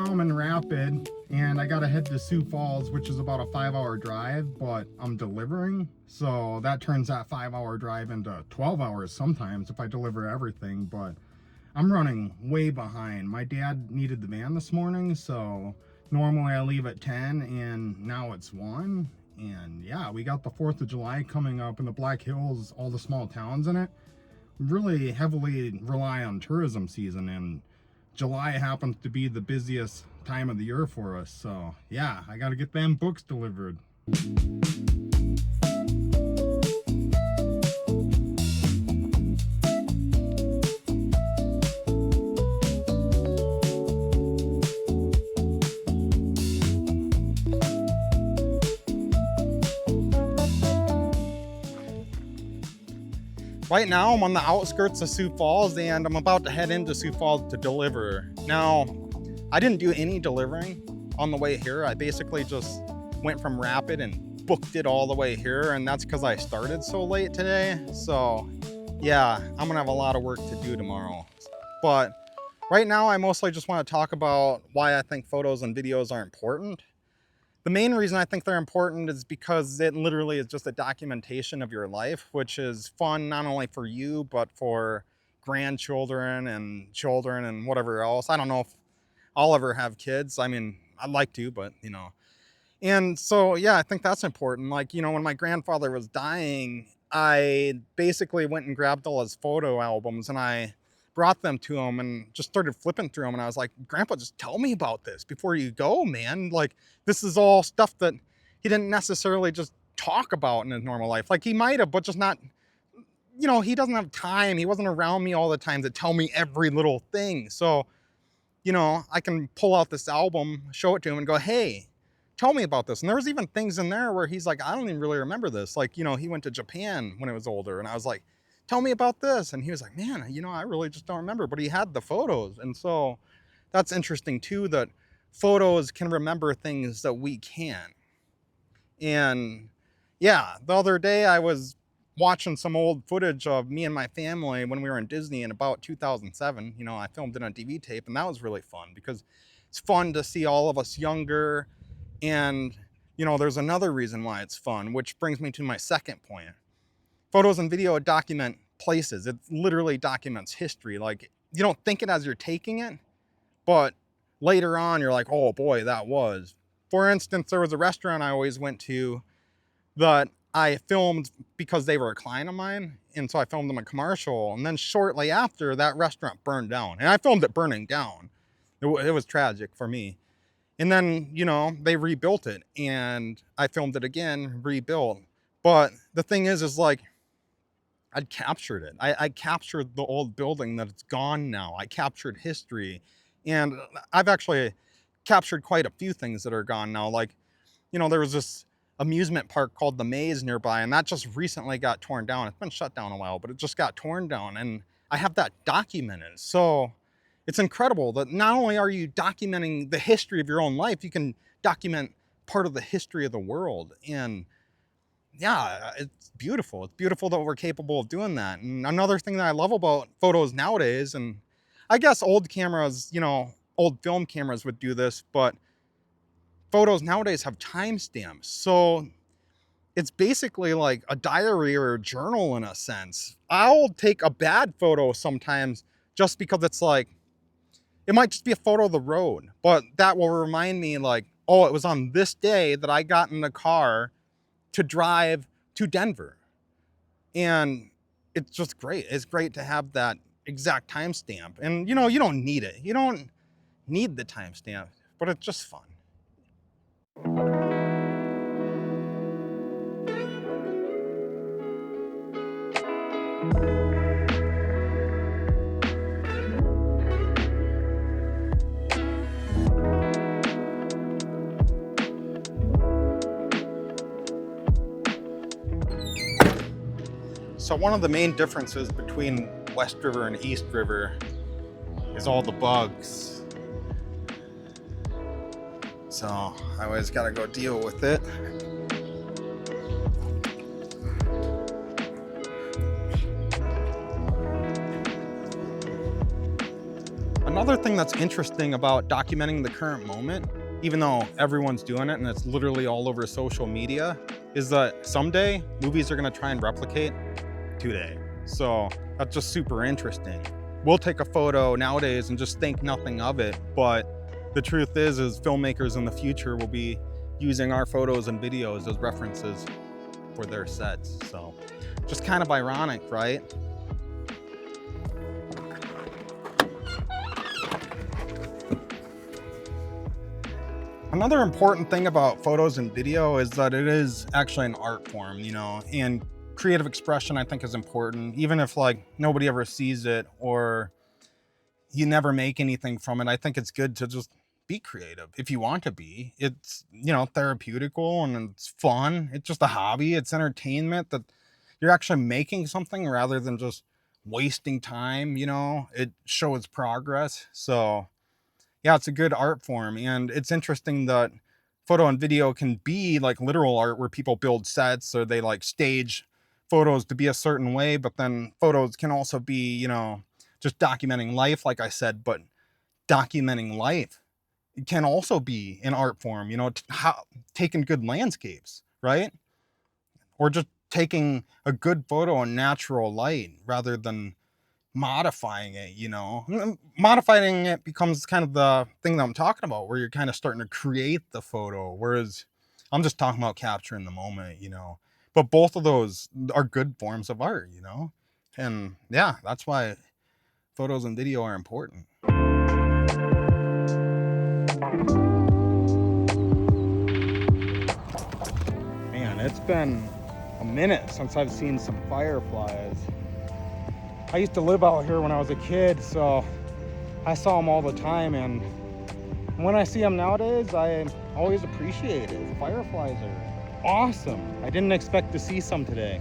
now I'm in Rapid, and I gotta head to Sioux Falls, which is about a 5-hour drive, but I'm delivering, so that turns that 5-hour drive into 12 hours sometimes if I deliver everything. But I'm running way behind. My dad needed the van this morning, so normally I leave at 10 and now it's 1. And yeah, we got the 4th of July coming up in the Black Hills, all the small towns in it really heavily rely on tourism season, and July happens to be the busiest time of the year for us. So yeah, I got to get them books delivered. Right now I'm on the outskirts of Sioux Falls, and I'm about to head into Sioux Falls to deliver. Now, I didn't do any delivering on the way here. I basically just went from Rapid and booked it all the way here, and that's because I started so late today. So yeah, I'm gonna have a lot of work to do tomorrow. But right now I mostly just want to talk about why I think photos and videos are important. The main reason I think they're important is because it literally is just a documentation of your life, which is fun not only for you, but for grandchildren and children and whatever else. I don't know if I'll ever have kids. I mean, I'd like to, but you know. And so, yeah, I think that's important. Like, you know, when my grandfather was dying, I basically went and grabbed all his photo albums and I brought them to him and just started flipping through them. And I was like, Grandpa, just tell me about this before you go, man. Like, this is all stuff that he didn't necessarily just talk about in his normal life. Like, he might have, but just not, you know, he doesn't have time. He wasn't around me all the time to tell me every little thing. So, you know, I can pull out this album, show it to him and go, hey, tell me about this. And there was even things in there where he's like, I don't even really remember this. Like, you know, he went to Japan when he was older, and I was like, tell me about this. And he was like, man, you know, I really just don't remember, but he had the photos. And so that's interesting too, that photos can remember things that we can't. And yeah, the other day I was watching some old footage of me and my family when we were in Disney in about 2007. You know, I filmed it on DV tape, and that was really fun because it's fun to see all of us younger. And, you know, there's another reason why it's fun, which brings me to my second point. Photos and video document places. It literally documents history. Like, you don't think it as you're taking it, but later on you're like, oh boy, that was. For instance, there was a restaurant I always went to that I filmed because they were a client of mine. And so I filmed them a commercial. And then shortly after, that restaurant burned down. And I filmed it burning down. It was tragic for me. And then, you know, they rebuilt it. And I filmed it again, rebuilt. But the thing is like, I'd captured it. I captured the old building that it's gone now. I captured history. And I've actually captured quite a few things that are gone now. Like, you know, there was this amusement park called the Maze nearby, and that just recently got torn down. It's been shut down a while, but it just got torn down. And I have that documented. So it's incredible that not only are you documenting the history of your own life, you can document part of the history of the world. And yeah, it's beautiful. It's beautiful that we're capable of doing that. And another thing that I love about photos nowadays, and I guess old cameras, you know, old film cameras would do this, but photos nowadays have timestamps. So it's basically like a diary or a journal in a sense. I'll take a bad photo sometimes just because it's like, it might just be a photo of the road, but that will remind me like, oh, it was on this day that I got in the car to drive to Denver. And it's just great. It's great to have that exact timestamp. And you know, you don't need it. You don't need the timestamp, but it's just fun. So one of the main differences between West River and East River is all the bugs. So I always gotta go deal with it. Another thing that's interesting about documenting the current moment, even though everyone's doing it and it's literally all over social media, is that someday movies are gonna try and replicate today. So that's just super interesting. We'll take a photo nowadays and just think nothing of it, but the truth is filmmakers in the future will be using our photos and videos as references for their sets. So just kind of ironic, right? Another important thing about photos and video is that it is actually an art form, you know, and creative expression I think is important, even if like nobody ever sees it or you never make anything from it. I think it's good to just be creative if you want to be. It's, you know, therapeutical and it's fun. It's just a hobby. It's entertainment that you're actually making something rather than just wasting time, you know. It shows progress. So yeah, it's a good art form. And it's interesting that photo and video can be like literal art where people build sets or they like stage photos to be a certain way, but then photos can also be, you know, just documenting life, like I said, but documenting life can also be an art form, you know, taking good landscapes, right? Or just taking a good photo in natural light rather than modifying it, you know. Modifying it becomes kind of the thing that I'm talking about, where you're kind of starting to create the photo, whereas I'm just talking about capturing the moment, you know. But both of those are good forms of art, you know. And yeah, that's why photos and video are important. Man, it's been a minute since I've seen some fireflies. I used to live out here when I was a kid, so I saw them all the time, and when I see them nowadays, I always appreciate it. Fireflies are awesome. I didn't expect to see some today.